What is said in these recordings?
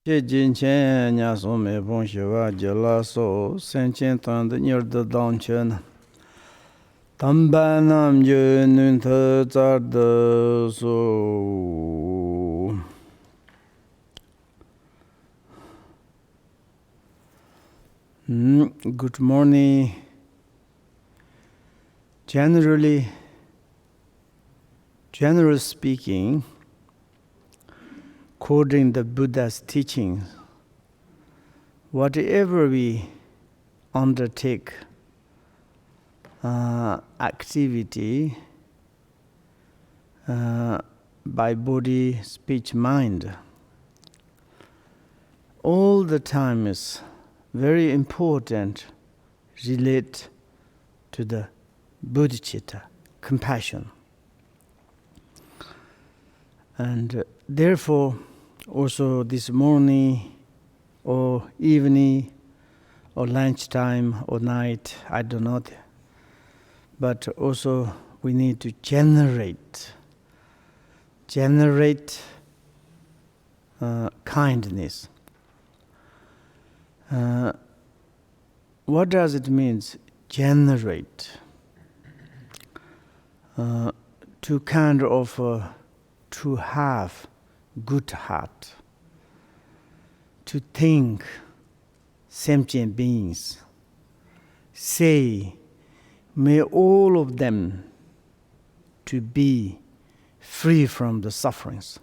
Che jin chen nya so me bon she wa je la so sen chen tan de nyer de dan chen tam ba nam je nun the zar de so good morning. Generally speaking, according to the Buddha's teachings, whatever we undertake activity by body, speech, mind, all the time is very important, relate to the bodhicitta, compassion. And therefore, also this morning or evening or lunchtime or night, I don't know, but also we need to generate kindness. What does it mean, generate? To kind of to have good heart, to think sentient beings, say, may all of them to be free from the sufferings,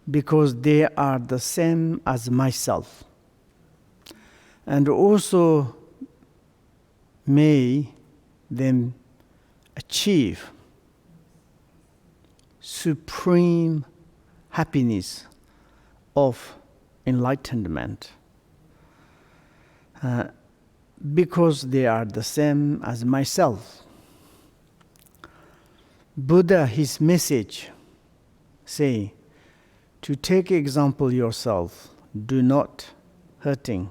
because they are the same as myself. And also may them achieve supreme happiness of enlightenment, because they are the same as myself. Buddha, his message, say, to take example yourself, do not hurting,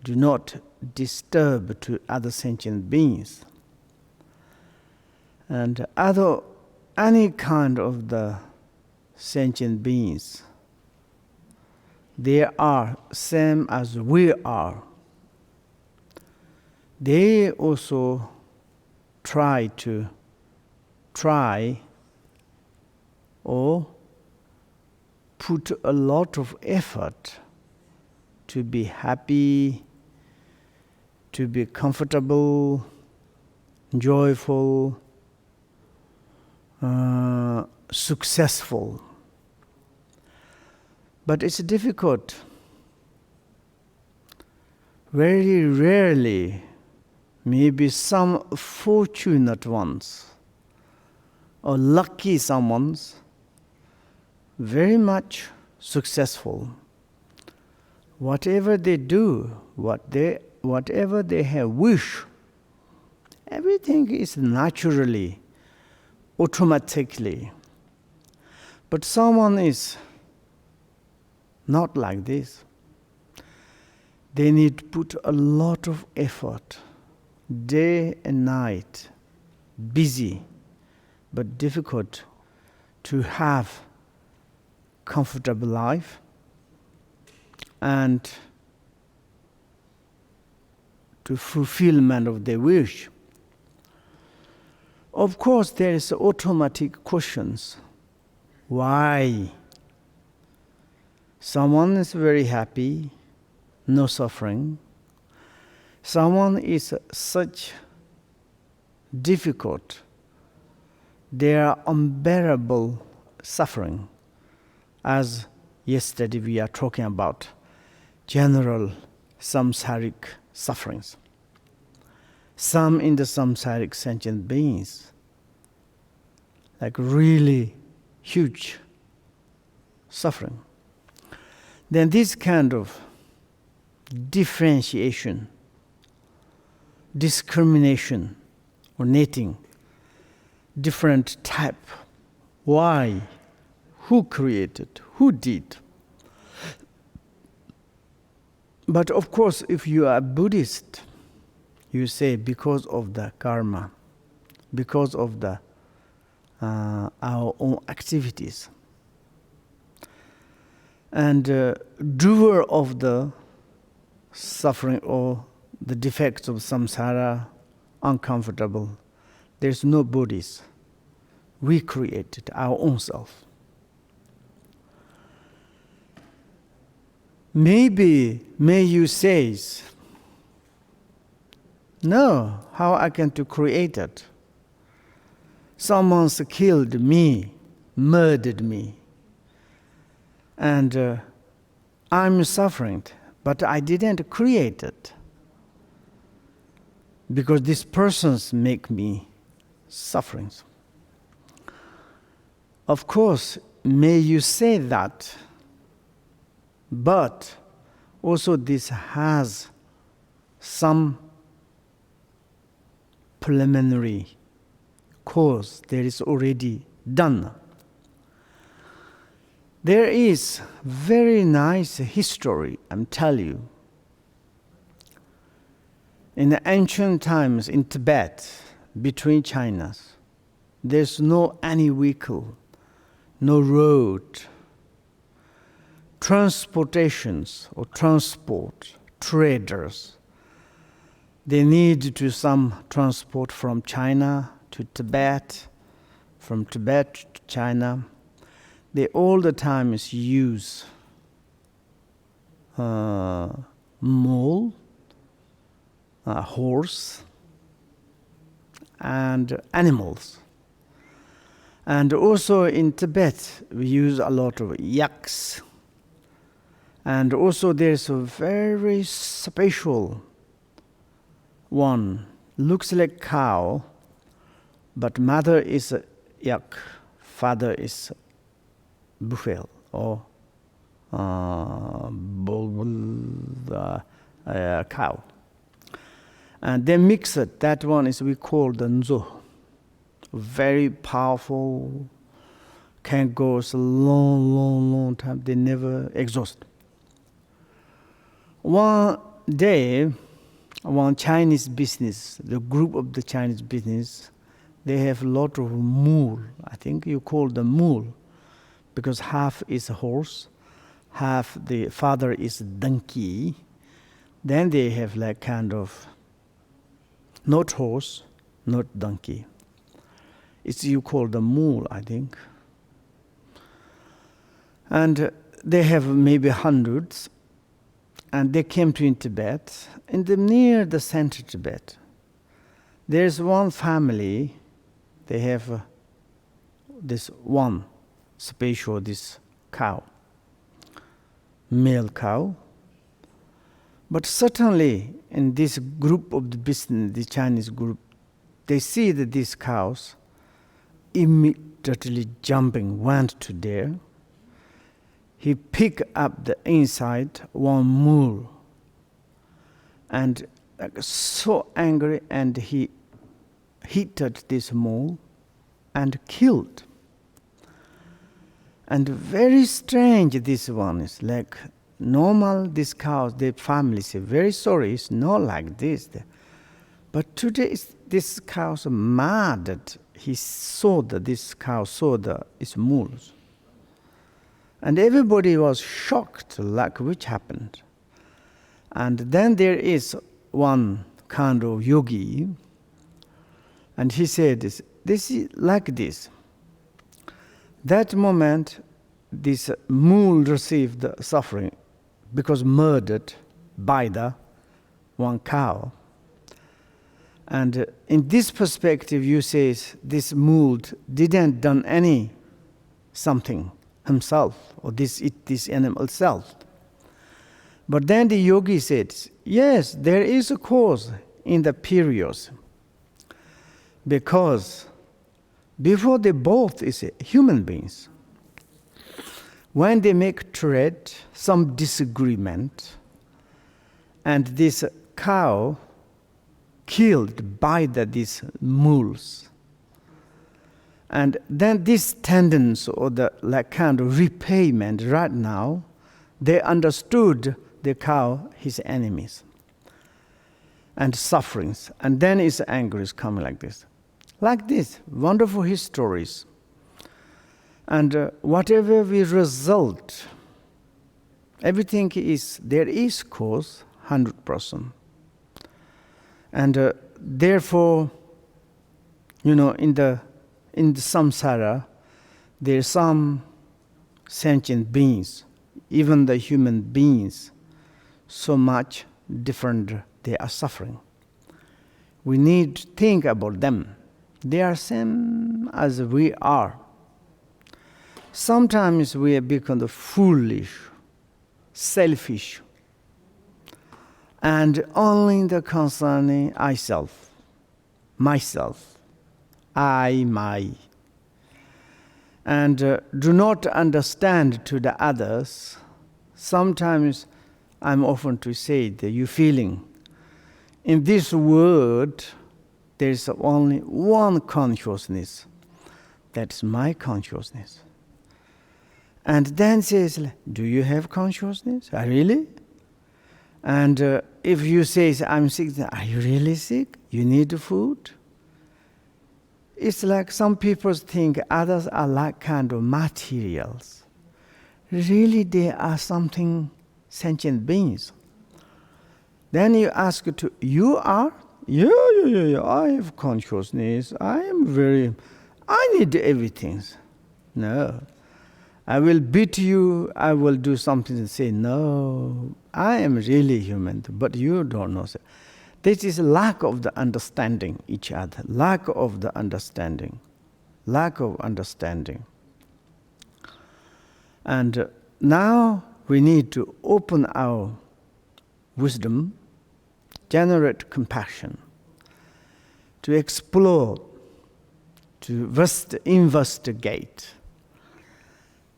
do not disturb to other sentient beings. And any kind of the sentient beings, they are same as we are. They also try or put a lot of effort to be happy, to be comfortable, joyful, successful. But it's difficult. Very rarely, maybe some fortunate ones or lucky someone's very much successful. Whatever they do, whatever they have wish, everything is naturally, automatically. But someone is not like this. They need to put a lot of effort, day and night, busy, but difficult to have comfortable life and to fulfillment of their wish. Of course, there is automatic questions. Why? Someone is very happy, no suffering. Someone is such difficult, there are unbearable suffering. As yesterday we are talking about general samsaric sufferings. Some in the samsaric sentient beings, like really huge suffering. Then this kind of differentiation, discrimination, or netting, different type. Why? Who created? Who did? But of course, if you are Buddhist, you say because of the karma, because of the our own activities. and doer of the suffering or the defects of samsara, uncomfortable. There's no bodies. We created our own self. Maybe you say, no, how I can to create it? Someone's killed me, murdered me, and I'm suffering, but I didn't create it. Because these persons make me suffering. Of course, may you say that, but also this has some preliminary cause there is already done. There is very nice history, I'm telling you. In the ancient times in Tibet, between Chinas, there's no any vehicle, no road, transportations or transport, traders. They need to some transport from China to Tibet, from Tibet to China. They all the time use mule, horse, and animals. And also in Tibet, we use a lot of yaks. And also there's a very special one. Looks like cow, but mother is a yak, father is buffalo or cow. And they mix it. That one is we call the nzo. Very powerful, can go a long time. They never exhaust. One day, one Chinese business, the group of the Chinese business, they have a lot of mule. I think you call them mule, because half is a horse, half the father is a donkey. Then they have like kind of not horse, not donkey. It's you call the mule, I think. And they have maybe hundreds. And they came to in Tibet. Near the center Tibet, there's one family. They have this one special, this cow, male cow. But certainly in this group of the business, the Chinese group, they see that these cows immediately jumping, went to there. He picked up the inside one mule and so angry, and he hit this mule and killed. And very strange this one is, like normal these cows, their family say, very sorry, it's not like this. But today this cow's mad that he saw that this cow saw its mules. And everybody was shocked, like which happened. And then there is one kind of yogi, and he said, this is like this. That moment, this mule received the suffering because murdered by the one cow. And in this perspective, you say this mule didn't done any something himself, or this animal self. But then the yogi said, yes, there is a cause in the periods, because before they both is human beings, when they make trade, some disagreement, and this cow killed by these mules, and then this tendency or the like kind of repayment right now, they understood the cow, his enemies, and sufferings. And then his anger is coming like this. Like this, wonderful histories. And whatever we result, Everything there is cause, 100%. And therefore, in the samsara, there are some sentient beings, even the human beings, so much different they are suffering. We need to think about them. They are same as we are. Sometimes we have become foolish, selfish, and only the concerning myself, I, my, and do not understand to the others. Sometimes I'm often to say that you feeling, in this world, there is only one consciousness. That's my consciousness. And then says, do you have consciousness? Really? And if you say, I'm sick, are you really sick? You need food? It's like some people think others are like kind of materials. Really, they are something sentient beings. Then you ask you are? Yeah, I have consciousness. I need everything. No. I will beat you, I will do something and say, no, I am really human, but you don't know. This is lack of the understanding each other, lack of understanding. And now we need to open our wisdom, generate compassion, to explore, to investigate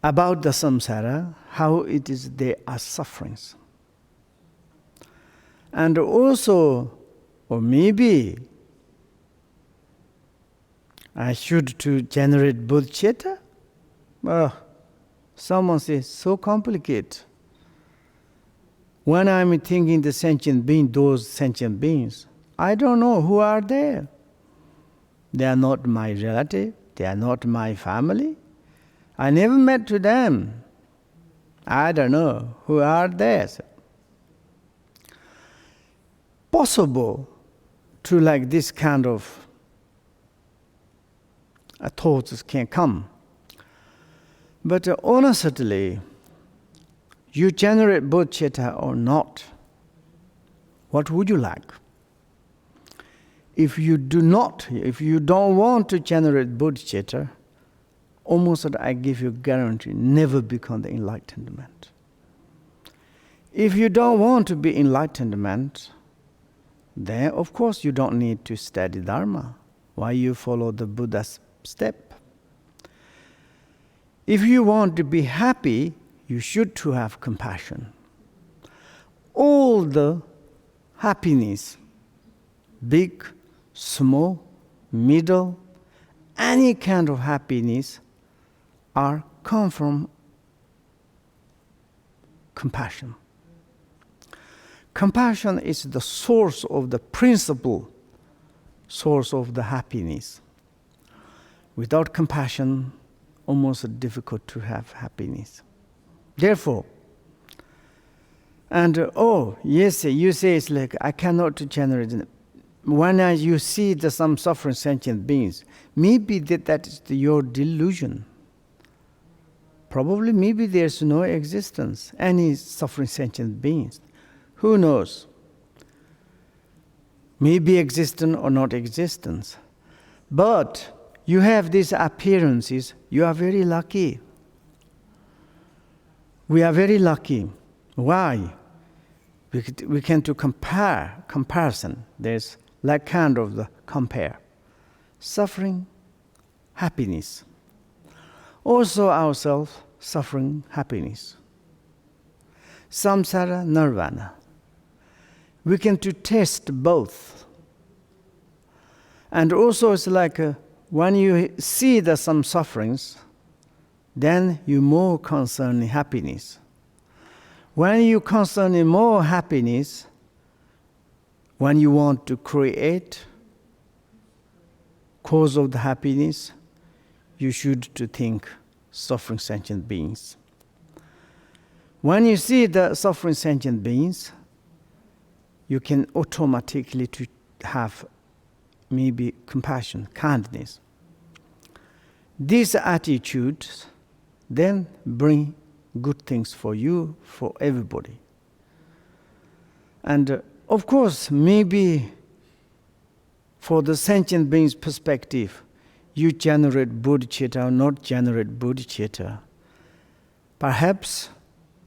about the samsara, how it is there are sufferings. And also, or maybe, I should to generate bodhicitta? Someone says, so complicated. When I'm thinking the sentient being, those sentient beings, I don't know who are there. They are not my relative, they are not my family. I never met to them. I don't know who are there. Possible to like this kind of thoughts can come. But honestly, you generate bodhicitta or not, what would you like? If you don't want to generate bodhicitta, almost I give you guarantee, never become the enlightenment. If you don't want to be enlightenment, then of course you don't need to study Dharma. Why you follow the Buddha's step? If you want to be happy, you should to have compassion. All the happiness, big, small, middle, any kind of happiness come from compassion. Compassion is the source of the principal source of the happiness. Without compassion, almost difficult to have happiness. Therefore, and yes, you say it's like I cannot generate. When you see some suffering sentient beings, maybe that is your delusion. Probably, maybe there's no existence, any suffering sentient beings. Who knows? Maybe existence or not existence. But you have these appearances, you are very lucky. We are very lucky. Why? We can do comparison. There's like kind of the compare. Suffering, happiness. Also ourselves, suffering, happiness. Samsara, nirvana. We can to test both. And also it's like when you see some sufferings, then you more concern happiness. When you concern more happiness, when you want to create cause of the happiness, you should to think suffering sentient beings. When you see the suffering sentient beings, you can automatically to have maybe compassion, kindness. These attitudes then bring good things for you, for everybody. And of course, maybe for the sentient being's perspective, you generate bodhicitta or not generate bodhicitta. Perhaps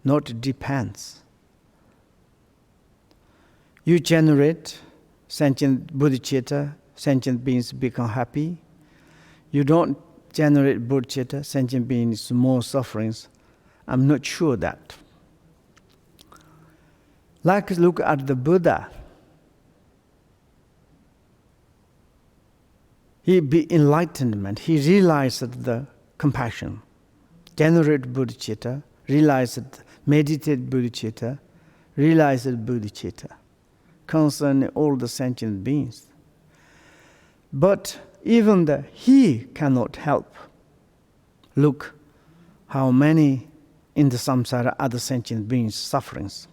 not depends. You generate sentient bodhicitta, sentient beings become happy. You don't generate bodhicitta, sentient beings more sufferings. I'm not sure that. Like look at the Buddha. He be enlightenment. He realized the compassion, generate bodhicitta, realized, meditate bodhicitta, realized bodhicitta, concerning all the sentient beings. But even he cannot help. Look how many in the samsara other sentient beings sufferings.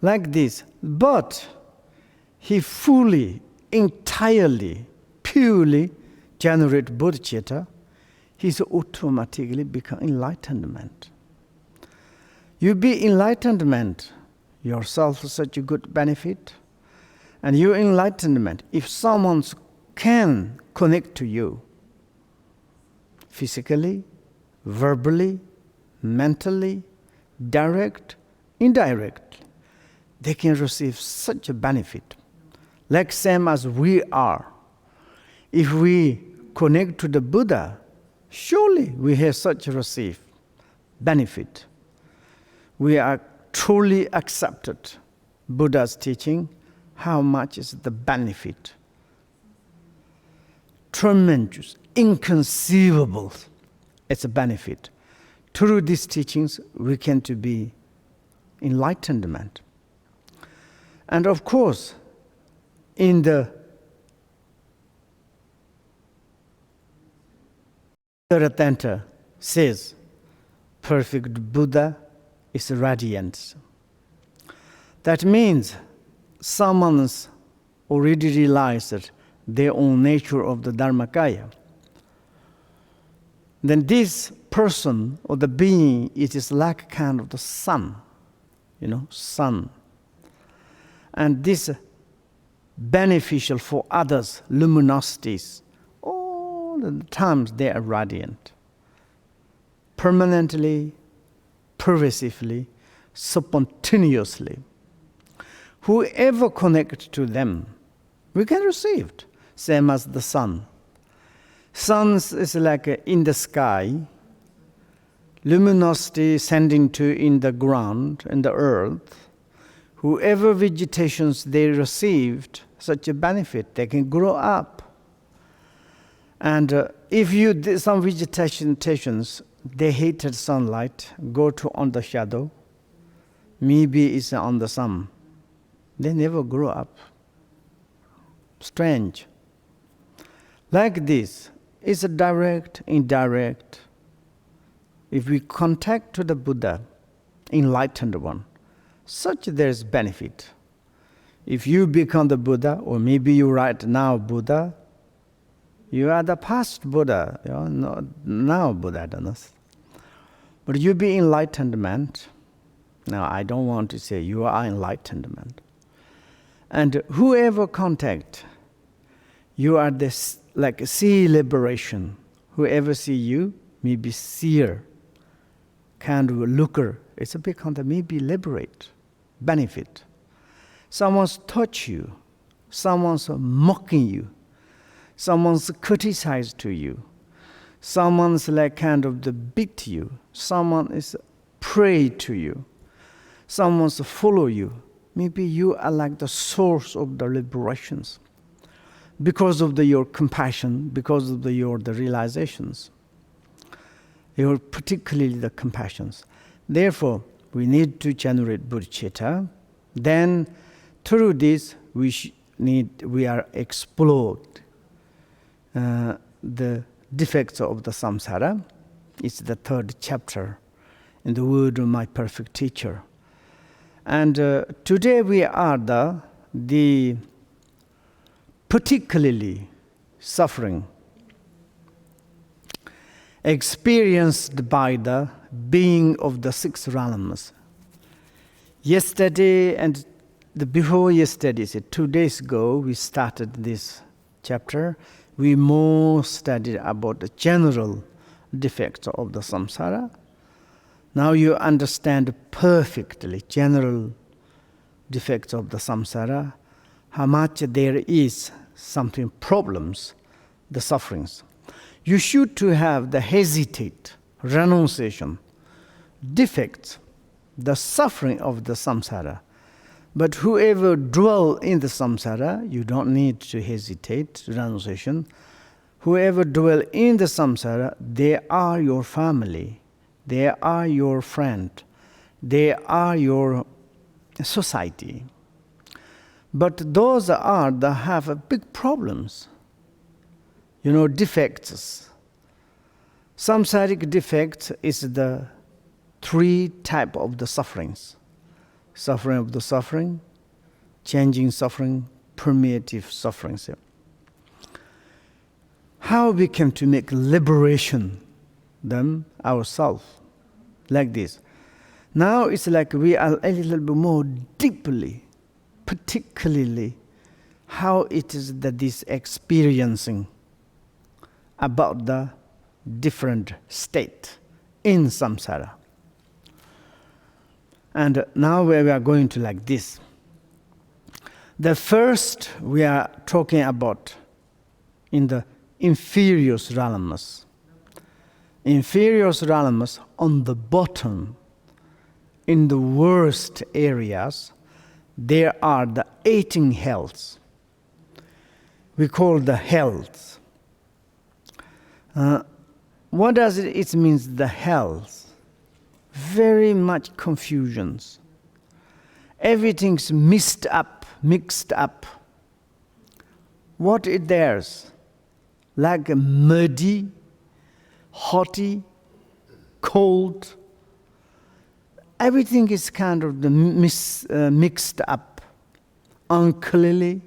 Like this, but he fully, entirely, purely generate bodhicitta, he's automatically become enlightenment. You be enlightenment yourself such a good benefit, and your enlightenment, if someone can connect to you physically, verbally, mentally, direct, indirect, they can receive such a benefit. Like same as we are. If we connect to the Buddha, surely we have such a receive benefit. We are truly accepted Buddha's teaching. How much is the benefit? Tremendous, inconceivable. It's a benefit. Through these teachings, we can to be enlightenment. And of course, in the Ratanta says, perfect Buddha is radiant. That means someone's already realized their own nature of the Dharmakaya. Then this person or the being, it is like kind of the sun, sun. And this beneficial for others, luminosities, all the times they are radiant. Permanently, pervasively, spontaneously. Whoever connects to them, we can receive it, same as the sun. Sun is like in the sky, luminosity sending to in the ground, in the earth. Whoever vegetations they received, such a benefit, they can grow up. And if you did some vegetations, they hated sunlight, go to on the shadow, maybe it's on the sun. They never grow up. Strange. Like this, it's a direct, indirect. If we contact to the Buddha, enlightened one, such there's benefit. If you become the Buddha, or maybe you right now Buddha, you are the past Buddha, not now Buddha. But you be enlightenment. Now I don't want to say you are enlightenment. And whoever contact, you are this like sea liberation. Whoever see you, maybe seer, kind of looker. It's a big contact, maybe liberate, benefit. Someone's touch you, someone's mocking you, someone's criticized to you, someone's like kind of the beat you, someone is pray to you, someone's follow you. Maybe you are like the source of the liberations because of your compassion, because of the realizations. Your particularly the compassions. Therefore, we need to generate bodhicitta. Then, through this, we are explored the defects of the samsara. It's the third chapter. in the word of my perfect teacher. And today we are the particularly suffering experienced by the being of the six realms. Yesterday and the before yesterday, 2 days ago, we started this chapter. We more studied about the general defects of the samsara. Now you understand perfectly general defects of the samsara, how much there is something problems, the sufferings. You should to have the hesitate, renunciation, defects, the suffering of the samsara. But whoever dwell in the samsara, you don't need to hesitate, renunciation. Whoever dwell in the samsara, they are your family, they are your friend, they are your society. But those have big problems. Defects. Samsaric defects is the 3 type of the sufferings. Suffering of the suffering, changing suffering, permeative sufferings. How we can to make liberation them ourselves, like this. Now it's like we are a little bit more deeply, particularly how it is that this experiencing about the different state in samsara. And now we are going to like this. The first we are talking about in the inferior realms. Inferior realms on the bottom, in the worst areas, there are the 18 hells. We call the hells. What does it means, the hells? Very much confusions. Everything's mixed up. What is theirs? Like muddy, hotty, cold. Everything is kind of mixed up, unclearly,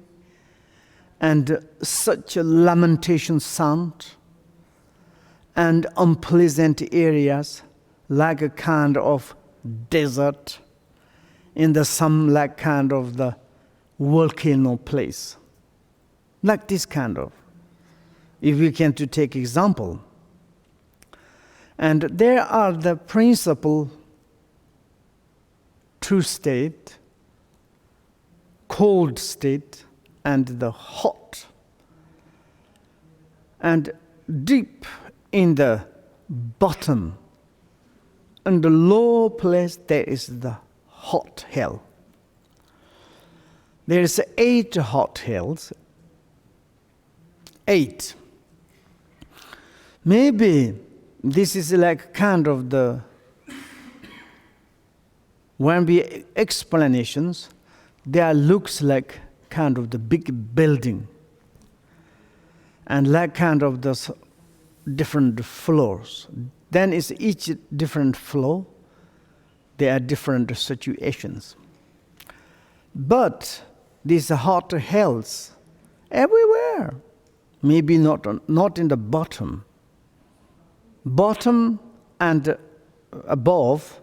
and such a lamentation sound, and unpleasant areas, like a kind of desert, in some like kind of the volcano place, like this kind of. If we can to take example, and there are the principal 2 state, cold state and the hot, and deep in the bottom, in the low place, there is the hot hell. There is 8 hot hells. 8. Maybe this is like kind of the, when we explanations, there looks like kind of the big building, and like kind of the different floors. Then is each different floor, there are different situations. But these hot hells everywhere, maybe not in the bottom. Bottom and above,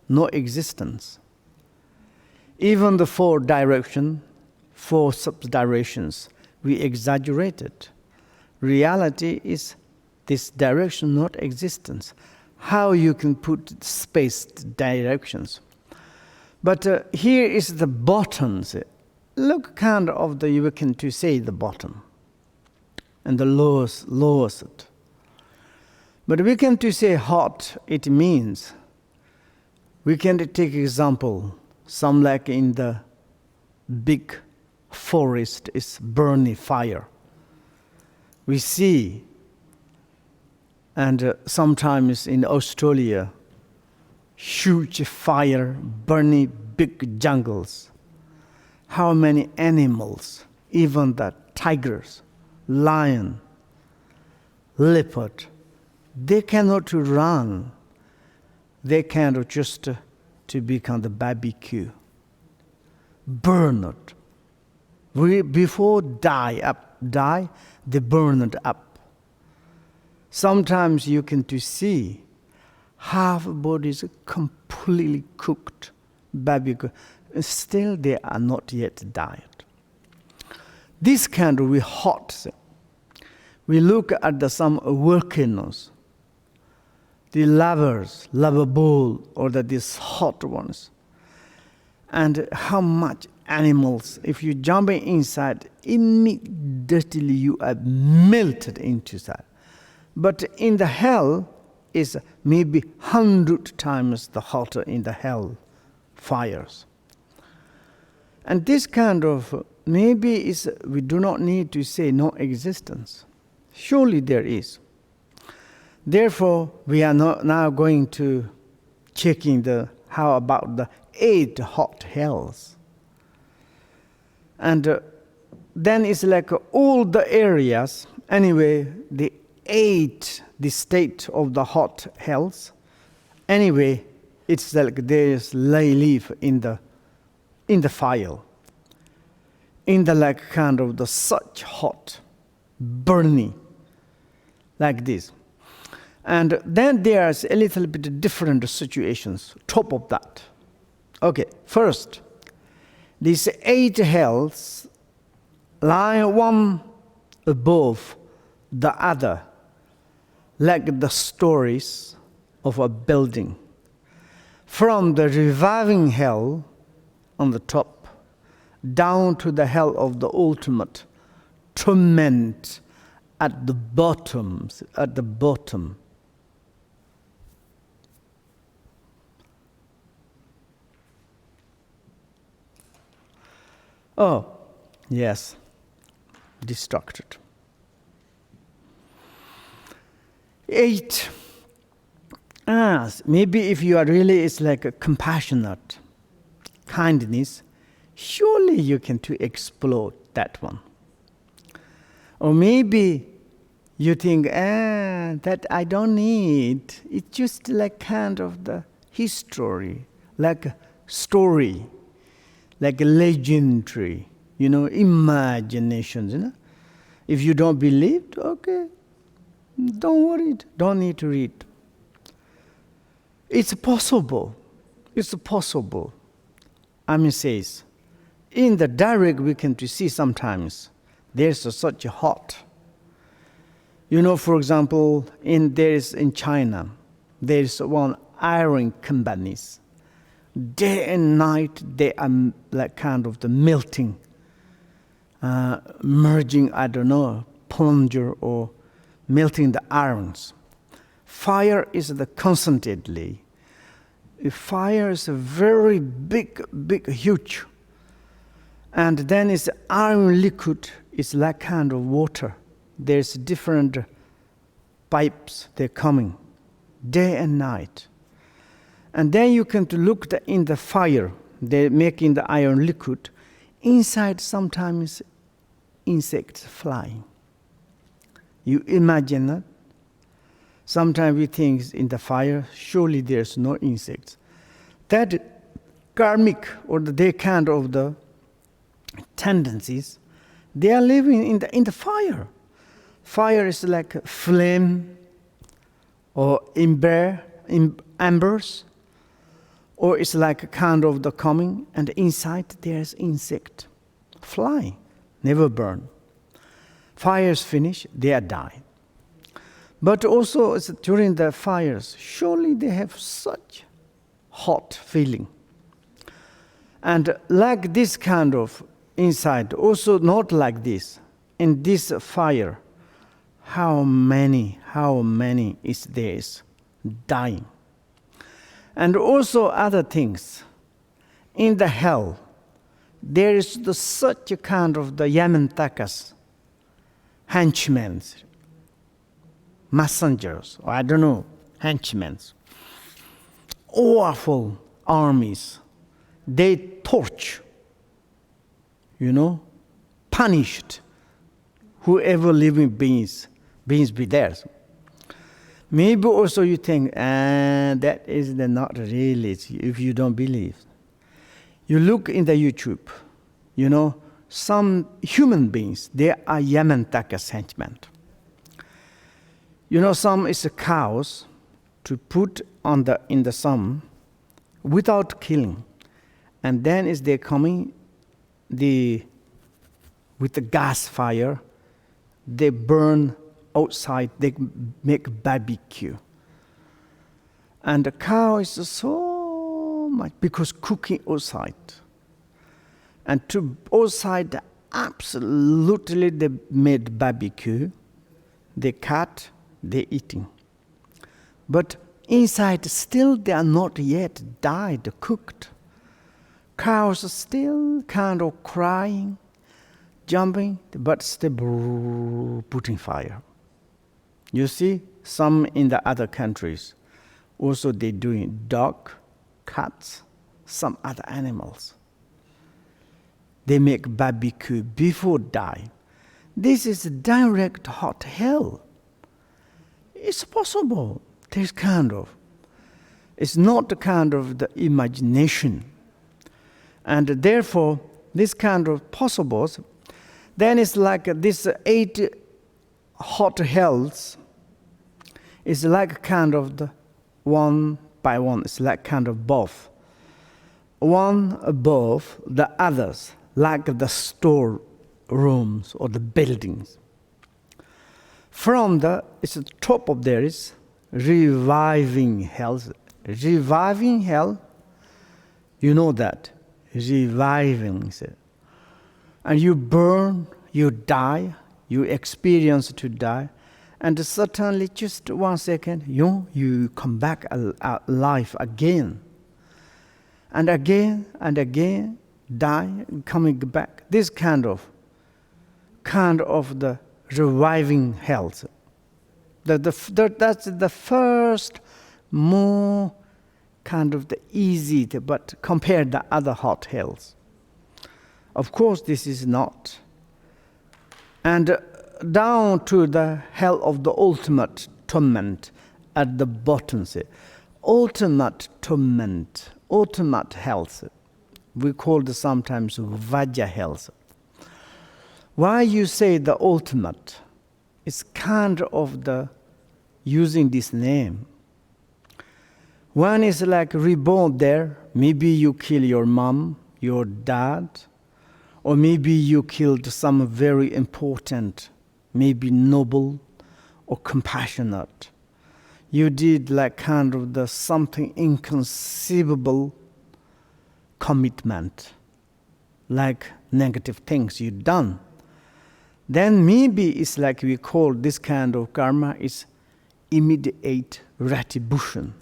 no existence. Even the 4 direction, 4 sub-directions, we exaggerated. Reality is this direction, not existence. How you can put spaced directions. But here is the bottoms. Look kind of the, you can to say the bottom. And the lowest. But we can to say hot, it means, we can take example, some like in the big forest is burning fire. We see, and sometimes in Australia, huge fire burning big jungles. How many animals, even the tigers, lion, leopard, they cannot run. they can just to become the barbecue. Burn it. Before die, they burn it up. Sometimes you can to see half body is completely cooked barbecue. Still they are not yet died. This kind of hot. We look at some volcanoes, the lava bowl, or these hot ones, and how much animals, if you jump inside, immediately you are melted into that. But in the hell is maybe 100 times the hotter in the hell fires. And this kind of maybe is, we do not need to say no existence. Surely there is. Therefore, we are now going to checking how about the 8 hot hells. And then it's like all the areas, anyway, the state of the hot hells, anyway, it's like there's live in the fire, in the like kind of the such hot, burning, like this. And then there's a little bit different situations, top of that. Okay, first, these 8 hells lie one above the other, like the stories of a building. From the reviving hell on the top, down to the hell of the ultimate torment at the bottom. Oh, yes, destructed. 8. Maybe if you are really, it's like a compassionate, kindness, surely you can to explode that one. Or maybe you think, that I don't need. It's just like kind of the history, like a story, like a legendary, imaginations. If you don't believe, okay, don't worry, don't need to read. It's possible. Says, in the direct we can to see sometimes there's such a hot. For example, in China, there's one iron companies. Day and night they are like kind of the melting, merging, plunger or melting the irons. Fire is constantly. Fire is a very big, huge. And then it's iron liquid, it's like kind of water. There's different pipes, they're coming, day and night. And then you can look in the fire, they're making the iron liquid. Inside sometimes insects flying. You imagine that? Sometimes we think in the fire, surely there's no insects. That karmic or they kind of the tendencies, they are living in the fire. Fire is like a flame or embers, or it's like a kind of the coming, and inside there's insect, fly, never burn. Fires finish, they are die. But also during the fires, surely they have such hot feeling. And like this kind of inside, also not like this. In this fire, how many is there dying? And also other things. In the hell, there is such a kind of the Yamantakas, henchmen, messengers, or henchmen, awful armies. They torch, punished whoever living beings be there. Maybe also you think, that is not really, if you don't believe. You look in the YouTube, some human beings, they are Yamantaka sentiment. Some is cows to put in the sun without killing. And then is they coming with the gas fire, they burn outside, they make barbecue. And the cow is so much, because cooking outside. And to outside, absolutely they made barbecue, they cut, they eating. But inside still they are not yet died, cooked. Cows are still kind of crying, jumping, but still putting fire. You see, some in the other countries, also they doing dog, cats, some other animals. They make barbecue before die. This is direct hot hell. It's possible. This kind of. It's not the kind of the imagination. And therefore, this kind of possibles, then it's like this 8 hot hells is like kind of the one by one. It's like kind of both. One above the others, like the store rooms or the buildings. From the top of there is reviving hell. Reviving hell, you know that. Reviving. And you burn, you die, you experience to die, and suddenly just 1 second, you come back alive again. And again, die, coming back. This kind of the reviving health. That's the first, more kind of the easy, but compare the other hot hells. Of course, this is not. And down to the hell of the ultimate torment at the bottom. Ultimate torment, ultimate health. We call it sometimes Vajja health. Why you say the ultimate? It's kind of the using this name. One is like reborn there. Maybe you kill your mom, your dad, or maybe you killed some very important, maybe noble or compassionate. You did like kind of the something inconceivable commitment, like negative things you done. Then maybe it's like we call this kind of karma is immediate retribution.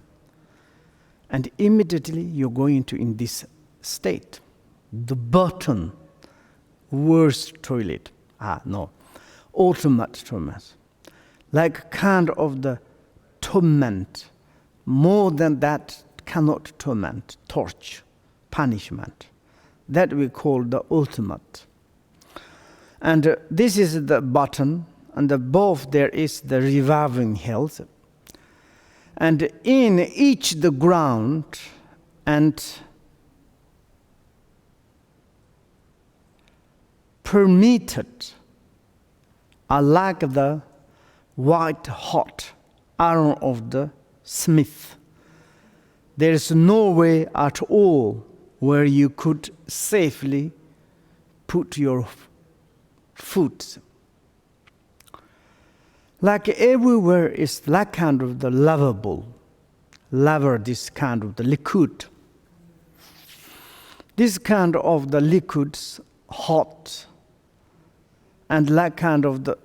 And immediately you're going to in this state, the bottom, worst toilet. Ultimate torment. Like kind of the torment, more than that cannot torment, torture, punishment. That we call the ultimate. And this is the bottom, and above there is the reviving health. And in each the ground and permitted are like the white hot iron of the smith. There is no way at all where you could safely put your foot. Like everywhere is like kind of the this kind of the liquid. This kind of the liquids hot and like kind of the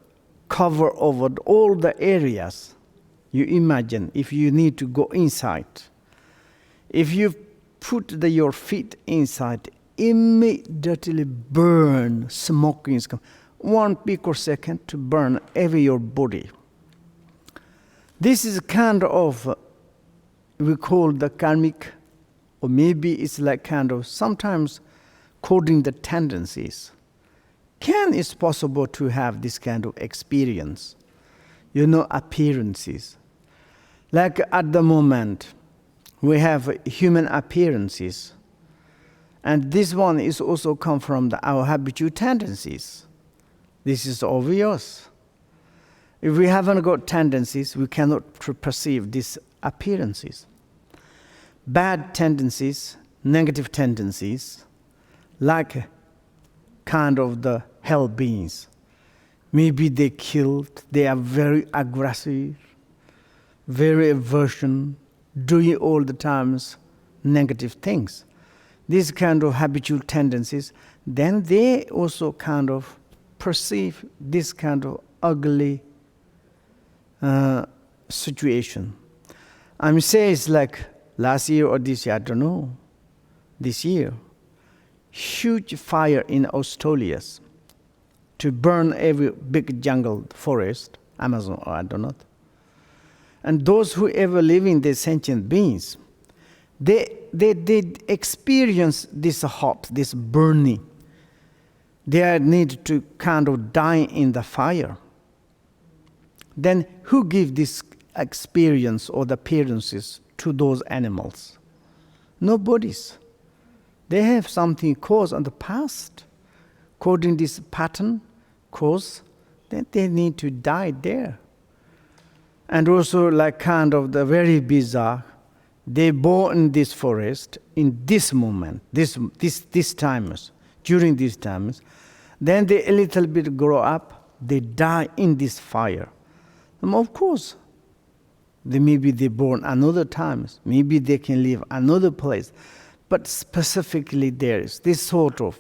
cover over all the areas. You imagine if you need to go inside. If you put your feet inside, immediately burn, smoking is coming. 1 picosecond to burn every your body. This is kind of, we call the karmic, or maybe it's like kind of sometimes coding the tendencies. It's possible to have this kind of experience, appearances. Like at the moment, we have human appearances. And this one is also come from our habitual tendencies. This is obvious. If we haven't got tendencies, we cannot perceive these appearances. Bad tendencies, negative tendencies, like kind of the hell beings. Maybe they killed, they are very aggressive, very aversion, doing all the times negative things. These kind of habitual tendencies, then they also kind of perceive this kind of ugly situation. I'm saying it's like last year or this year, I don't know, this year, huge fire in Australia to burn every big jungle forest, Amazon or I don't know. And those who ever live in the sentient beings, they experience this hot, this burning. They need to kind of die in the fire. Then who give this experience or the appearances to those animals? Nobody's. They have something caused on the past. According to this pattern, cause, then they need to die there. And also like kind of the very bizarre, they born in this forest in this moment, this times, during these times. Then they a little bit grow up, they die in this fire. And of course, maybe they born another times, maybe they can live another place. But specifically there is this sort of,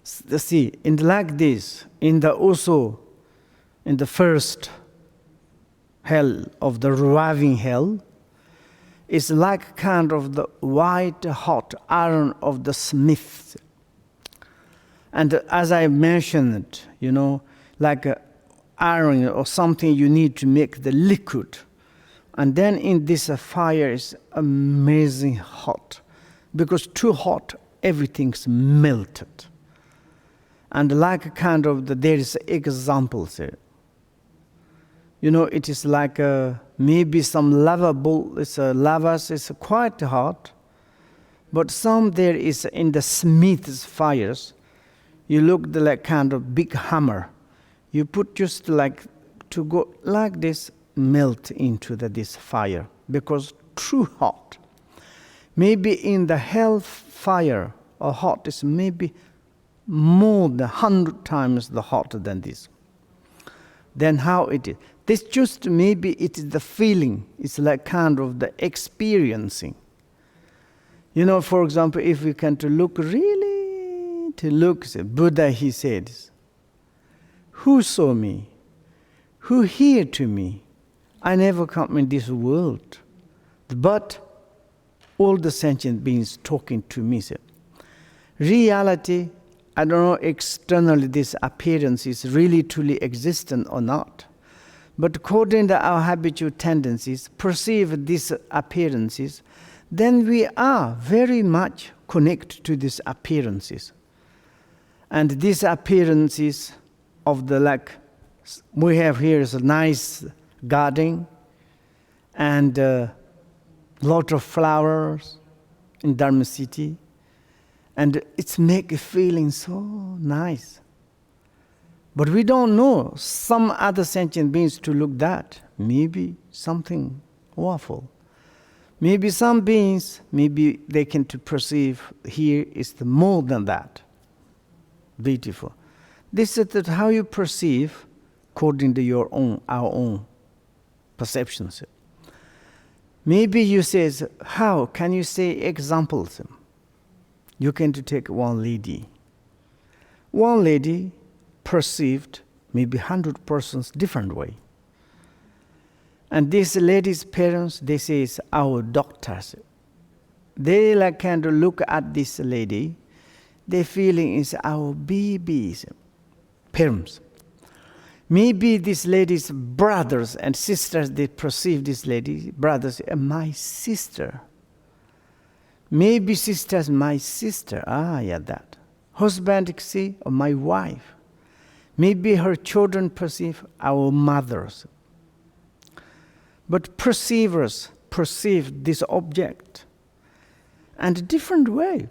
see, in like this, in the first hell of the reviving hell, it's like kind of the white hot iron of the smith. And as I mentioned, like iron or something you need to make the liquid. And then in this fire is amazing hot. Because too hot, everything's melted. And like kind of, there is examples here. It is like maybe some lava bowl, lavas is quite hot. But some there is in the smith's fires, you look like kind of big hammer. You put just like to go like this, melt into this fire because too hot. Maybe in the hell fire or hot is maybe more than 100 times the hotter than this. Then how it is? This just maybe it is the feeling. It's like kind of the experiencing. For example, if we can to look, Buddha he said, who saw me? Who hear to me? I never come in this world. But all the sentient beings talking to me. Reality, I don't know externally this appearance is really truly existent or not. But according to our habitual tendencies, perceive these appearances, then we are very much connected to these appearances. And these appearances of the we have here is a nice garden and lot of flowers in Dharma City. And it's make a feeling so nice. But we don't know some other sentient beings to look that. Maybe something awful. Maybe some beings, maybe they can to perceive here is more than that. Beautiful. This is how you perceive according to our own perceptions. Maybe you say, how can you say examples? You can to take one lady. One lady perceived maybe 100 persons different way. And this lady's parents, they say it's our doctors. They kind of look at this lady, their feeling is our babies, parents. Maybe this lady's brothers and sisters, they perceive this lady, brothers, my sister. Maybe sisters, my sister, that. Husband, see, or my wife. Maybe her children perceive our mothers. but perceivers perceive this object and a different way.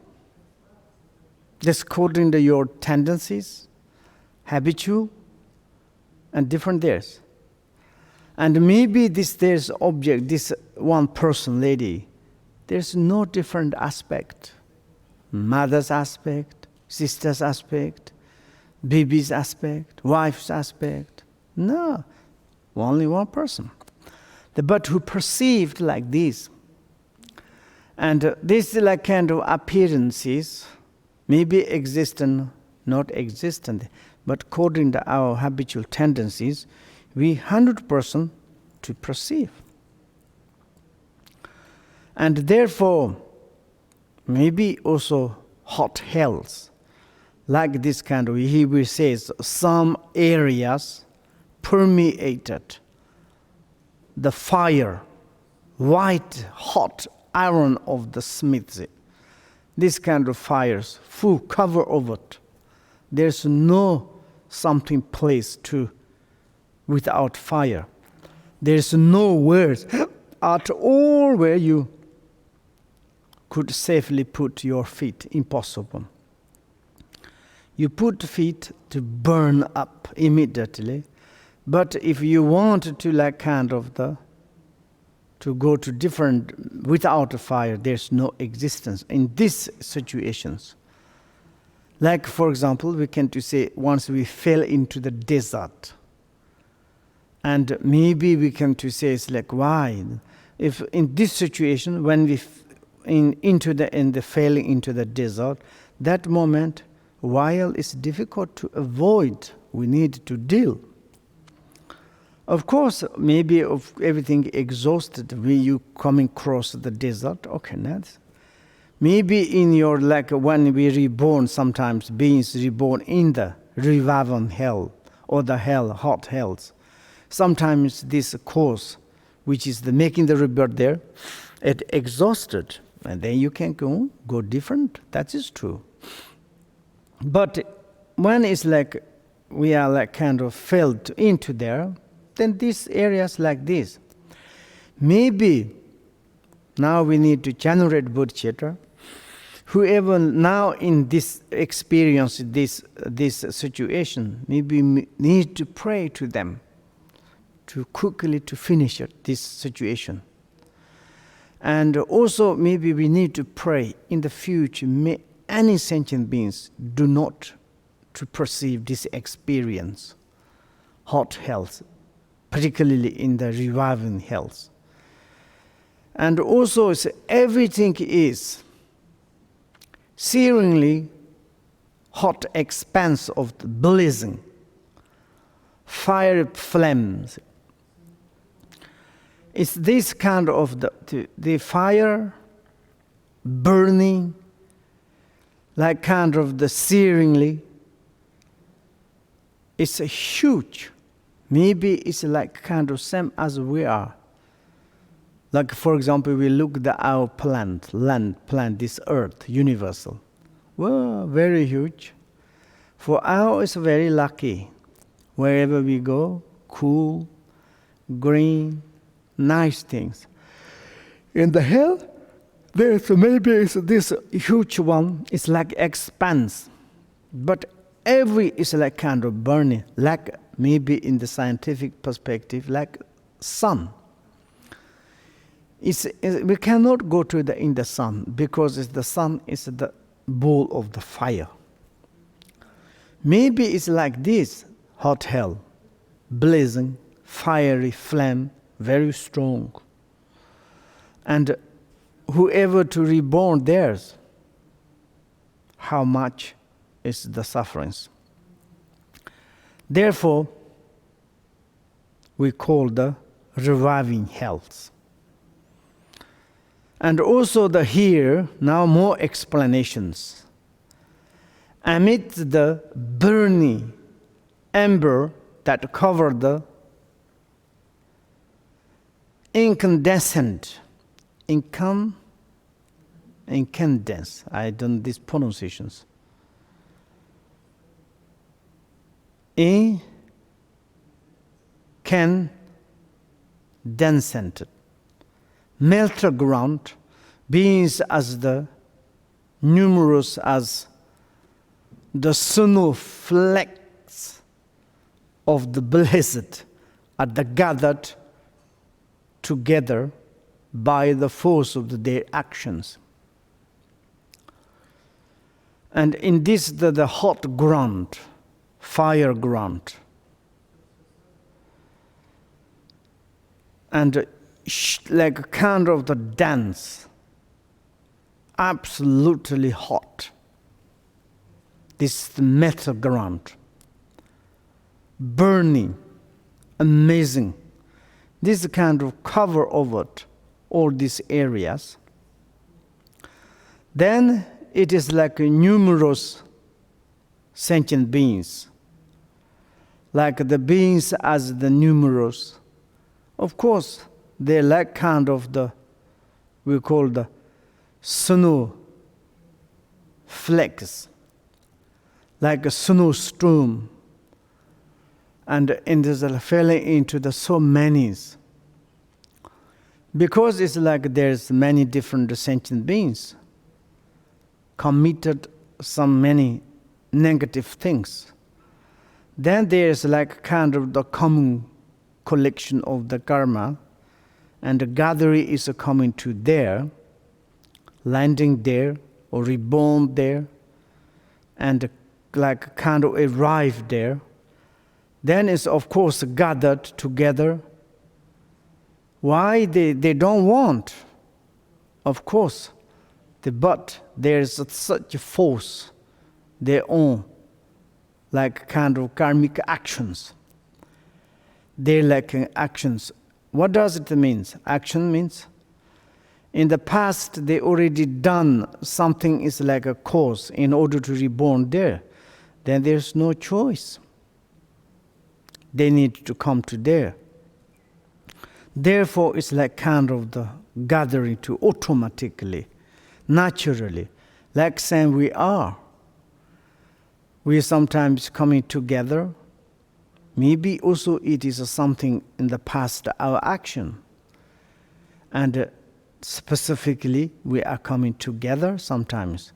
That's according to your tendencies, habitual, and different theirs. And maybe there's object, this one person, lady, there's no different aspect. Mother's aspect, sister's aspect, baby's aspect, wife's aspect. No, only one person. But who perceived like this. And this like kind of appearances, maybe existent, not existent, but according to our habitual tendencies, we 100% to perceive. And therefore, maybe also hot hells, like this kind of, Hebrew says, some areas permeated the fire, white hot iron of the smith. This kind of fires, full cover over it. There's no something place to without fire. There's no words at all where you could safely put your feet. Impossible. You put feet to burn up immediately. But if you want to like kind of to go to different, without a fire, there's no existence in these situations. Like, for example, we can to say once we fell into the desert, and maybe we can to say it's like why? If in this situation when we falling into the desert, that moment, while it's difficult to avoid, we need to deal. Of course, maybe of everything exhausted when you coming across the desert. Okay, that's maybe in your like when we reborn, sometimes beings reborn in the revival hell or the hell, hot hells. Sometimes this cause, which is the making the rebirth there, it exhausted, and then you can go different. That is true. But when it's like we are like kind of filled into there, then these areas like this, maybe now we need to generate bodhicitta. Whoever now in this experience, this situation, maybe need to pray to them to quickly to finish this situation. And also maybe we need to pray in the future, may any sentient beings do not to perceive this experience, hot health, particularly in the reviving health. And also everything is searingly hot expanse of the blazing, fire flames. It's this kind of the fire burning, like kind of the searingly. It's a huge. Maybe it's like kind of same as we are. Like for example, we look at our land plant, this earth, universal. Well, very huge. For ours, it's very lucky. Wherever we go, cool, green, nice things. In the hell, there's maybe this huge one. It's like expanse, but every is like kind of burning, like maybe in the scientific perspective, like sun. We cannot go to in the sun because the sun is the bowl of the fire. Maybe it's like this hot hell, blazing, fiery flame, very strong. And whoever to reborn theirs, how much is the sufferings. Therefore, we call the reviving health. And also here, now more explanations. Amid the burning ember that covered the incandescent, I don't these pronunciations. dense-centered. Melter ground, beings as the numerous as the snowflakes of the blessed are the gathered together by the force of their actions. And in this, the hot ground, fire ground, and like a kind of the dance, absolutely hot. This is the metal ground, burning, amazing. This kind of cover over all these areas. Then it is like numerous sentient beings, like the beings as the numerous. Of course, they're like kind of we call the snow flakes, like a snowstorm, and it falling into the so many. Because it's like there's many different sentient beings committed some many negative things. Then there's like kind of the common collection of the karma, and the gathering is coming to there, landing there, or reborn there, and like kind of arrive there. Then it's of course gathered together. Why they don't want? Of course, but there's such a force, their own, like kind of karmic actions. They're like actions. What does it mean? Action means in the past they already done something is like a cause in order to reborn there. Then there's no choice. They need to come to there. Therefore, it's like kind of the gathering to automatically, naturally, like saying we are. We are sometimes coming together. Maybe also it is something in the past, our action. And specifically, we are coming together sometimes.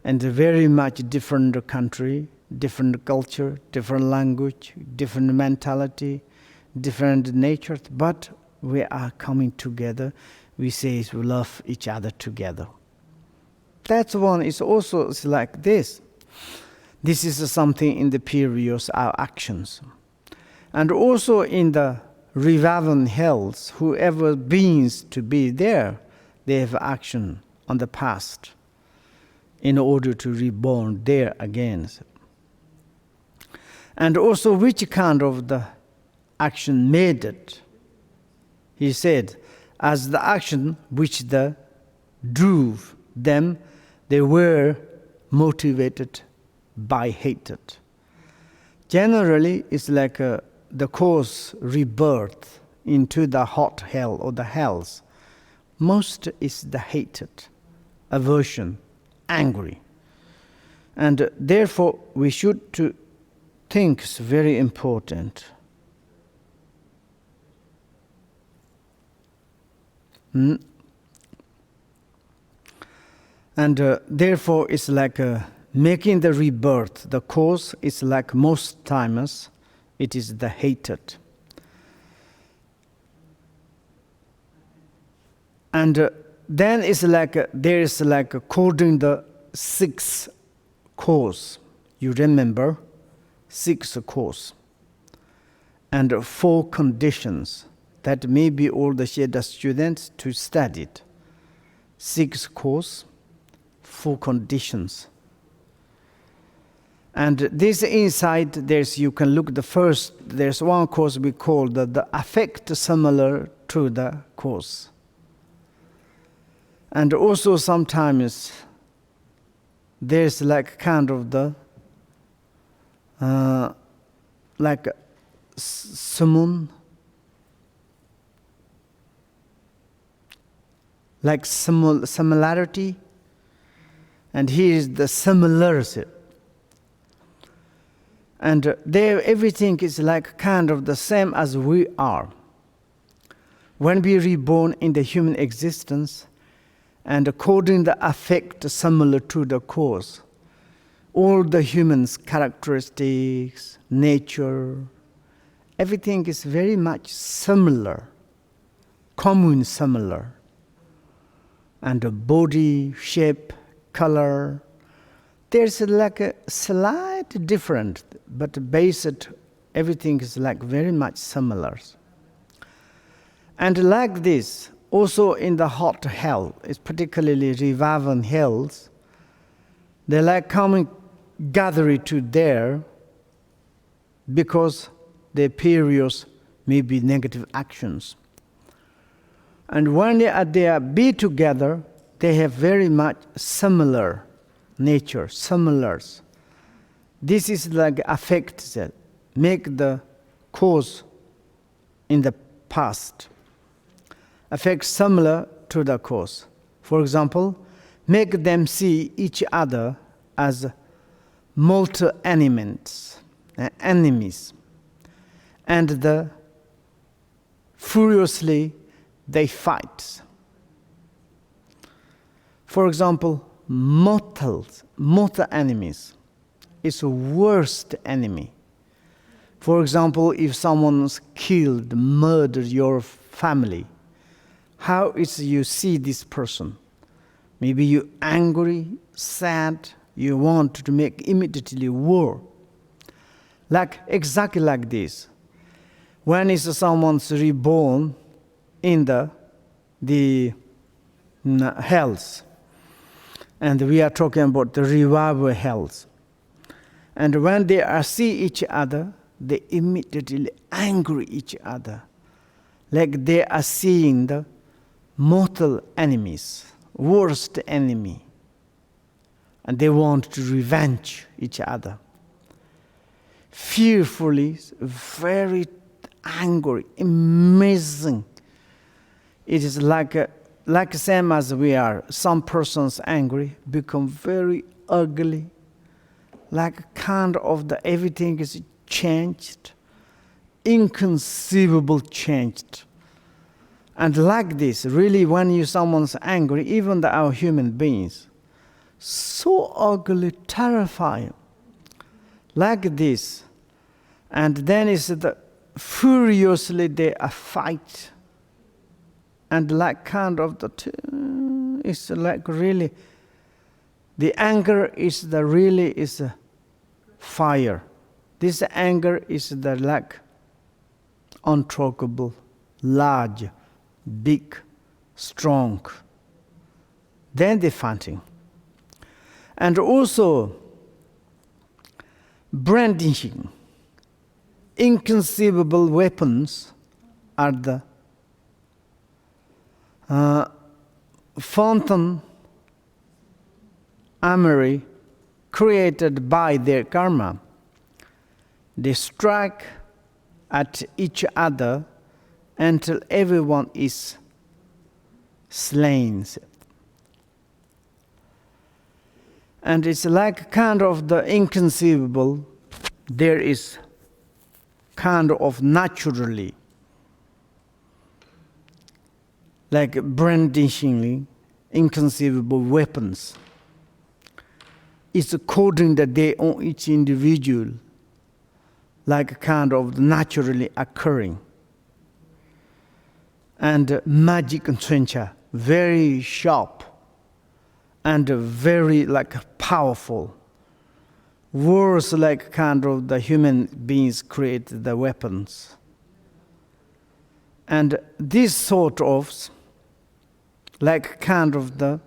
And very much different country, different culture, different language, different mentality, different nature, but we are coming together. We say we love each other together. That's one is also like this. This is something in the periods, our actions. And also in the revival hells, whoever beings to be there, they have action on the past in order to reborn there again. And also which kind of the action made it. He said, as the action which drove them, they were motivated by hatred. Generally, it's like the cause rebirth into the hot hell or the hells. Most is the hatred, aversion, angry. And therefore, we should to think is very important. And therefore, it's like making the rebirth. The cause is like most times, it is the hatred. And then it's like there is like according the 6 cause. You remember 6 cause and 4 conditions that maybe all the Sheda students to study it. 6 cause, 4 conditions. And this inside, you can look the first, there's one cause we call the affect similar to the cause. And also sometimes there's like kind of the, like summon, like similarity, and here is the similarity. And there everything is like kind of the same as we are. when we reborn in the human existence, and according to the effect similar to the cause, all the humans' characteristics, nature, everything is very much similar, common similar. And the body, shape, color, there's like a slight difference, but basic, everything is like very much similar. And like this, also in the hot hell, it's particularly revival hells, they like coming, gathering to there because their periods may be negative actions. And when they are be together, they have very much similar nature, similars. This is like affect that make the cause in the past. Affect similar to the cause. For example, make them see each other as mortal enemies, and furiously they fight. For example, mortal enemies is the worst enemy. For example, if someone's killed, murdered your family, how is you see this person? Maybe you angry, sad, you want to make immediately war. Like exactly like this. When is someone's reborn in the hells, and we are talking about the revival hells. And when they see each other, they immediately angry each other, like they are seeing the mortal enemies, worst enemy, and they want to revenge each other. Fearfully, very angry, amazing. It is like same as we are. Some persons angry become very ugly, like kind of the everything is changed, inconceivable changed. And like this, really, when someone's angry, even our human beings, so ugly, terrifying, like this, and then is the furiously they fight, and like kind of it's like really, the anger is the really is a fire. This anger is the like untrackable, large, big, strong. Then they're fighting. And also brandishing inconceivable weapons are the phantom armory created by their karma. They strike at each other until everyone is slain. And it's like kind of the inconceivable, there is kind of naturally, like brandishingly inconceivable weapons. It's according to their own each individual, like kind of naturally occurring. And magic and trencher, very sharp and very like powerful. Words like kind of the human beings create the weapons. And this sort of like kind of the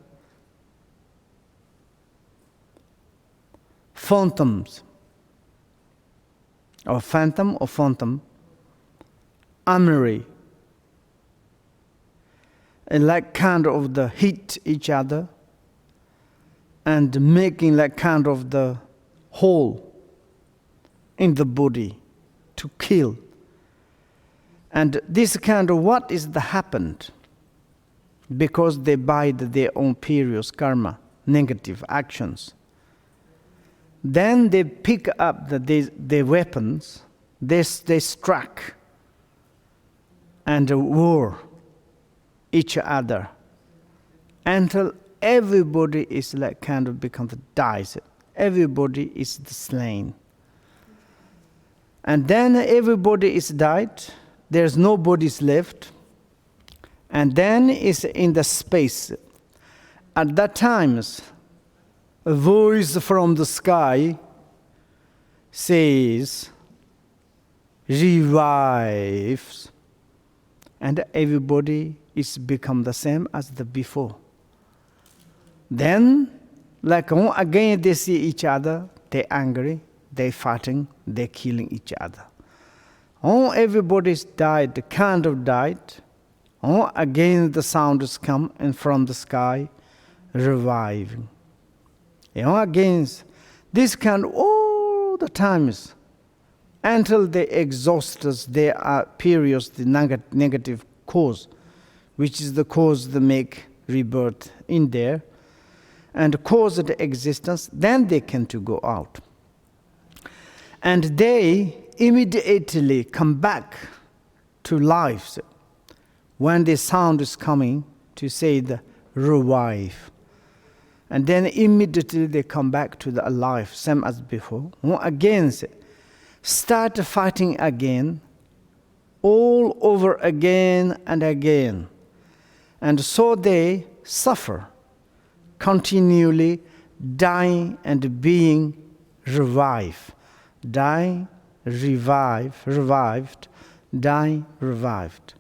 phantoms or phantom armory, and like kind of the hit each other and making like kind of the hole in the body to kill. And this kind of what is the happened? Because they bide their own previous karma, negative actions. Then they pick up their weapons, they struck, and war each other until everybody is like kind of becomes dies. Everybody is slain. And then everybody is died. There's no bodies left. And then is in the space. At that time, a voice from the sky says, revives, and everybody is become the same as the before. Then, like again they see each other, they're angry, they're fighting, they're killing each other. Everybody's died, kind of died. Again the sounds come and from the sky, reviving. Again, this kind of all the times, until they exhaust us, there are periods, the negative cause, which is the cause that make rebirth in there, and cause the existence, then they can to go out. And they immediately come back to life when the sound is coming to say the revive. And then immediately they come back to the alive, same as before. Again, start fighting again, all over again and again. And so they suffer, continually dying and being revived. Die, revive, revived, die, revived.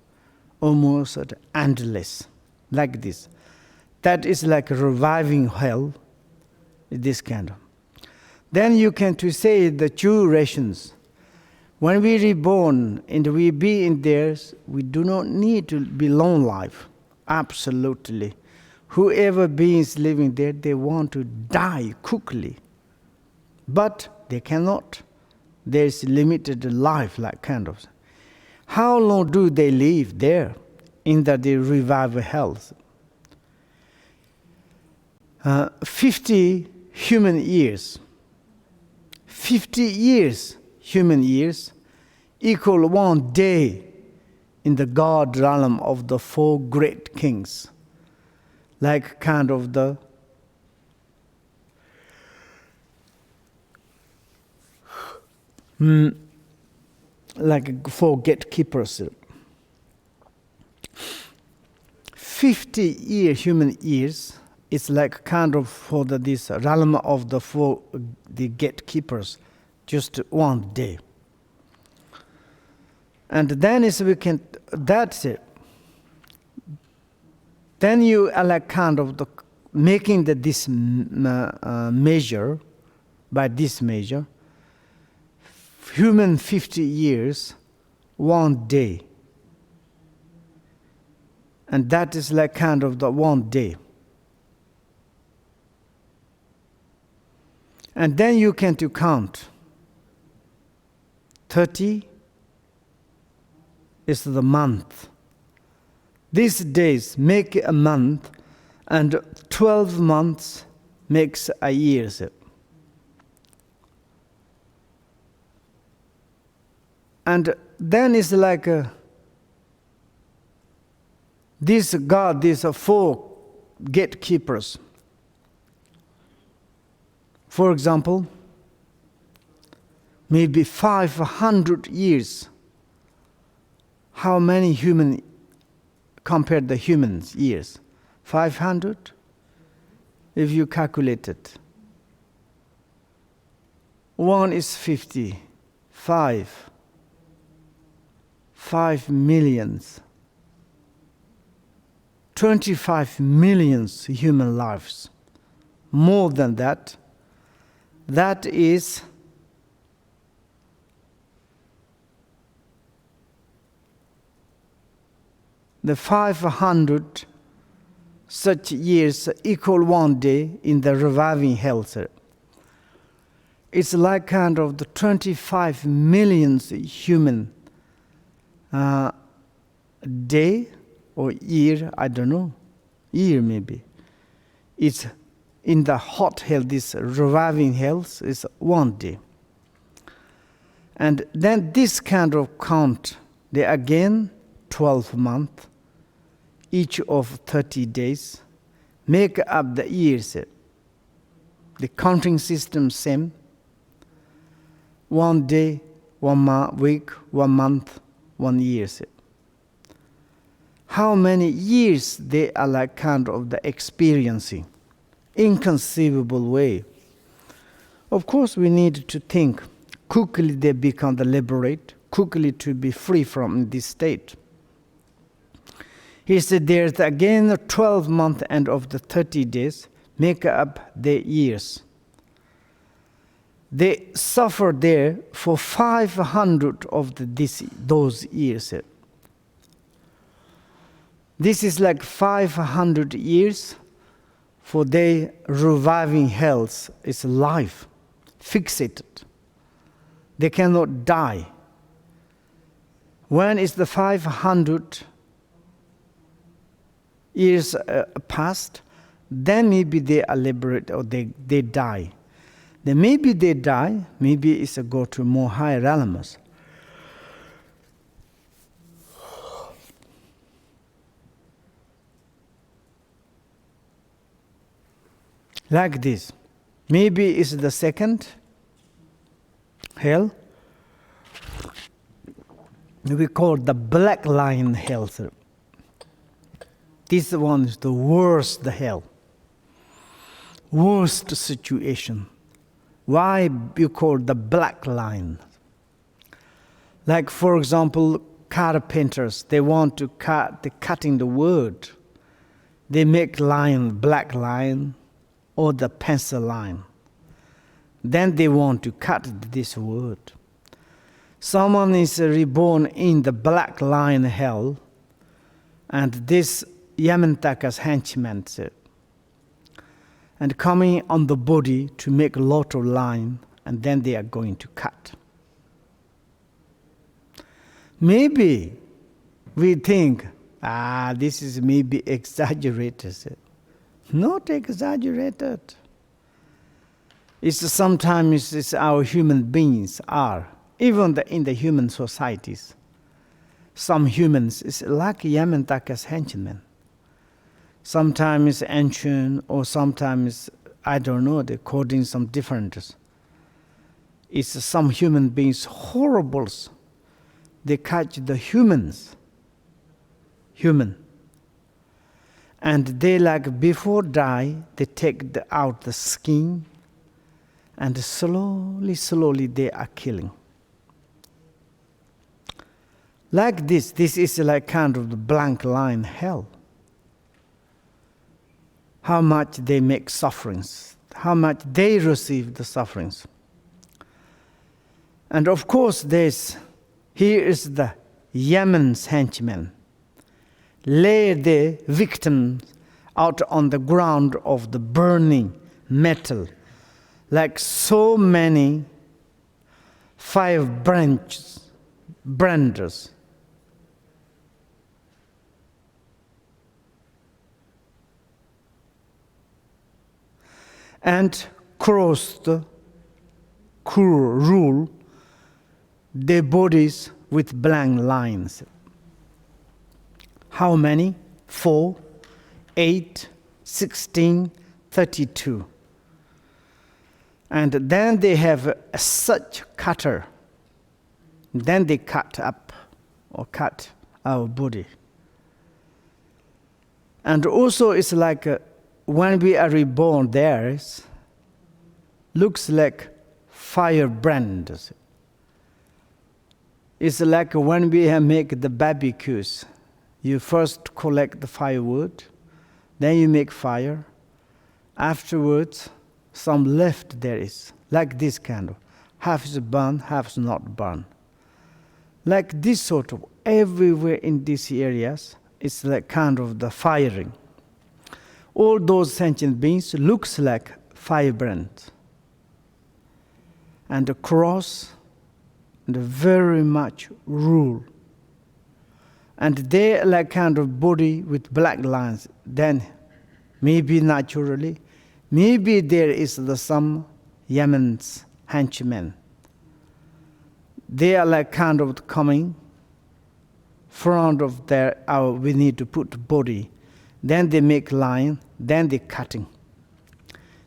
Almost endless, like this. That is like reviving hell, this kind of. Then you can to say the durations. When we reborn and we be in theirs, we do not need to be long life. Absolutely. Whoever beings living there, they want to die quickly. But they cannot. There is limited life, like kind of. How long do they live there in that they revive health? 50 human years. 50 years, human years, equal 1 day in the God realm of the 4 great kings. Like kind of the like 4 gatekeepers. 50 human years is like kind of for this realm of the 4 the gatekeepers, just 1 day. And then is we can, that's it. Then you are like kind of the making this measure, by this measure, human 50 years, 1 day. And that is like kind of the 1 day. And then you can to count. 30 is the month. These days make a month, and 12 months makes a year. And then it's like this God, these 4 gatekeepers. For example, maybe 500 years. How many human compared the humans years? 500? If you calculate it. 1 is 50. 5 millions. 25 millions human lives. More than that. That is the 500 such years equal 1 day in the reviving health. It's like kind of the 25 millions human day or year, I don't know, year maybe. It's in the hot health, this reviving health is 1 day. And then this kind of count, they again 12 months, each of 30 days, make up the years. The counting system same. 1 day, 1 week, 1 month, 1 year. How many years they are like kind of the experiencing, inconceivable way. Of course, we need to think quickly they become the liberate, quickly to be free from this state. He said there's again a 12 month end of the 30 days, make up the years. They suffer there for 500 of those years. This is like 500 years for their reviving health. It's life, fixated. They cannot die. When is the 500 years past, then maybe they are liberated or they die. Then maybe they die, maybe it's a go to more higher realms. Like this. Maybe it's the second hell. We call the black line hell. This one is the worst hell. Worst situation. Why you call the black line? Like for example, carpenters, they want to cutting the wood. They make line, black line, or the pencil line. Then they want to cut this wood. Someone is reborn in the black line hell, and this Yamantaka's henchmen and coming on the body to make a lot of line, and then they are going to cut. Maybe we think, this is maybe exaggerated. Not exaggerated. It's sometimes it's our human beings are, even in the human societies. Some humans is like Yamantaka's henchmen. Sometimes ancient, or sometimes, I don't know, they're coding some differences. It's some human beings, horribles. They catch the humans. And they like before die, they take out the skin, and slowly they are killing. Like this is like kind of the blank line hell. How much they make sufferings, how much they receive the sufferings. And of course here is the Yemen's henchmen. Lay the victims out on the ground of the burning metal, like so many 5 branches. And cross the rule their bodies with blank lines. How many? 4, 8, 16, 32. And then they have such cutter. Then they cut up or cut our body. And also it's like when we are reborn, there looks like firebrands. It's like when we make the barbecues. You first collect the firewood, then you make fire. Afterwards, some left there is, like this kind of. Half is burned, half is not burned. Like this sort of, everywhere in these areas, it's like kind of the firing. All those sentient beings looks like firebrands. And the cross, and very much rule. And they like kind of body with black lines. Then maybe naturally, maybe there is some Yemen's henchmen. They are like kind of coming front of we need to put body. Then they make line, then they cutting.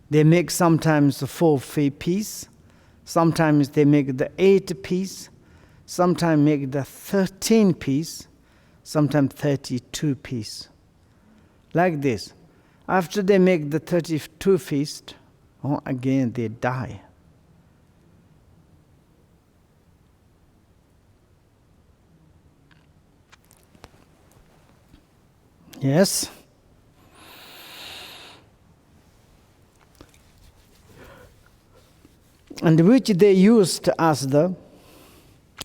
They make sometimes 4 piece, sometimes they make the 8 piece, sometimes make the 13 piece, sometimes 32 piece. Like this. After they make the 32 piece, again they die. Yes. And which they used as the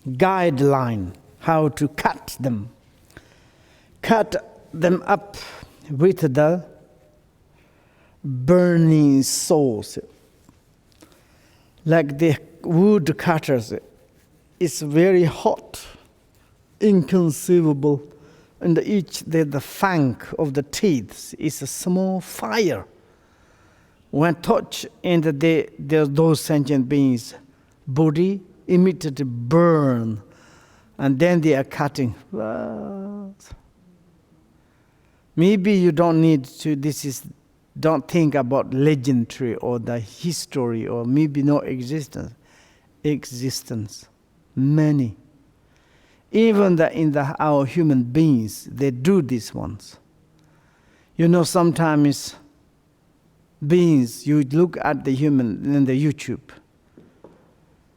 guideline how to cut them. Cut them up with the burning saws. Like the wood cutters, it's very hot, inconceivable. And the fang of the teeth is a small fire. When touched into those sentient beings' body, immediately burn, and then they are cutting. Maybe you don't need to. Don't think about legendary or the history or maybe no existence. Existence, many. Even our human beings, they do these ones. You know, sometimes beings, you look at the human in the YouTube,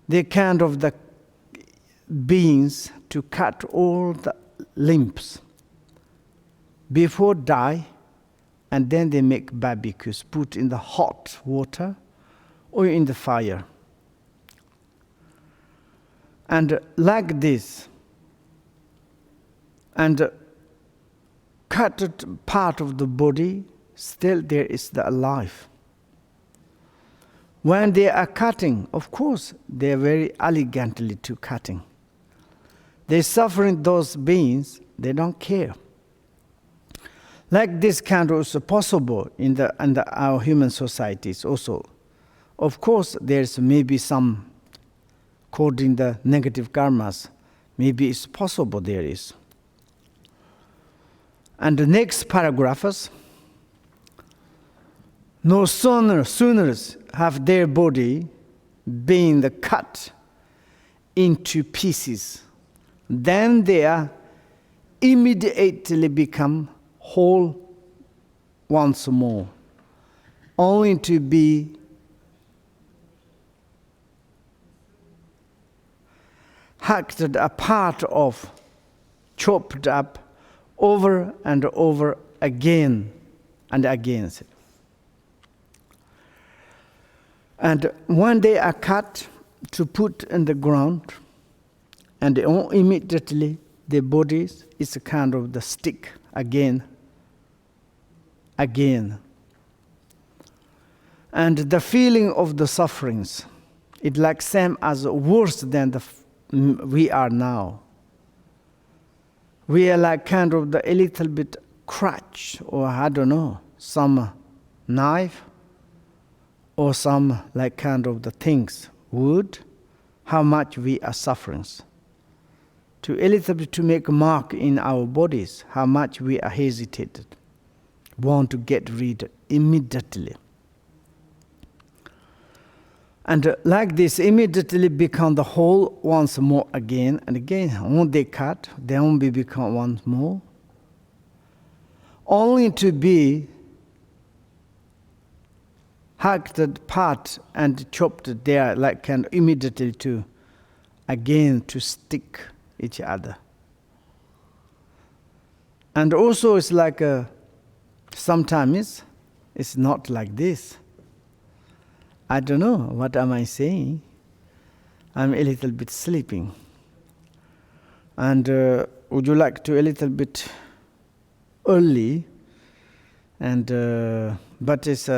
they kind of the beings to cut all the limbs before die, and then they make barbecues, put in the hot water or in the fire. And like this, and cut part of the body, still there is the alive. When they are cutting, of course, they are very elegantly to cutting. They're suffering those beings, they don't care. Like this kind of also possible in our human societies also. Of course, there's maybe some, according to the negative karmas, maybe it's possible there is. And the next paragraphs, no sooner have their body been cut into pieces, then they are immediately become whole once more, only to be hacked apart of, chopped up over and over again and again. And when they are cut to put in the ground, and immediately the bodies is a kind of the stick again. And the feeling of the sufferings, it like same as worse than we are now. We are like kind of a little bit crutch, or I don't know, some knife, or some like kind of the things, wood, how much we are suffering. To a little bit to make a mark in our bodies, how much we are hesitated, want to get rid immediately. And like this, immediately become the whole once more again and again. When they cut, they only become once more. Only to be hacked apart and chopped there, like kind of immediately to again to stick each other. And also it's like sometimes it's not like this. I don't know, what am I saying? I'm a little bit sleeping. And would you like to a little bit early? And but it's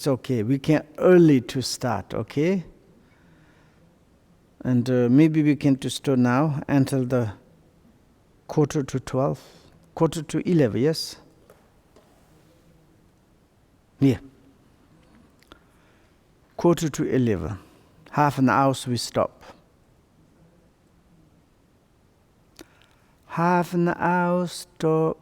okay. We can early to start, okay? And maybe we can to start now until the 11:45, 11:45, yes? Yeah. 11:45. Half an hour we stop. half an hour stop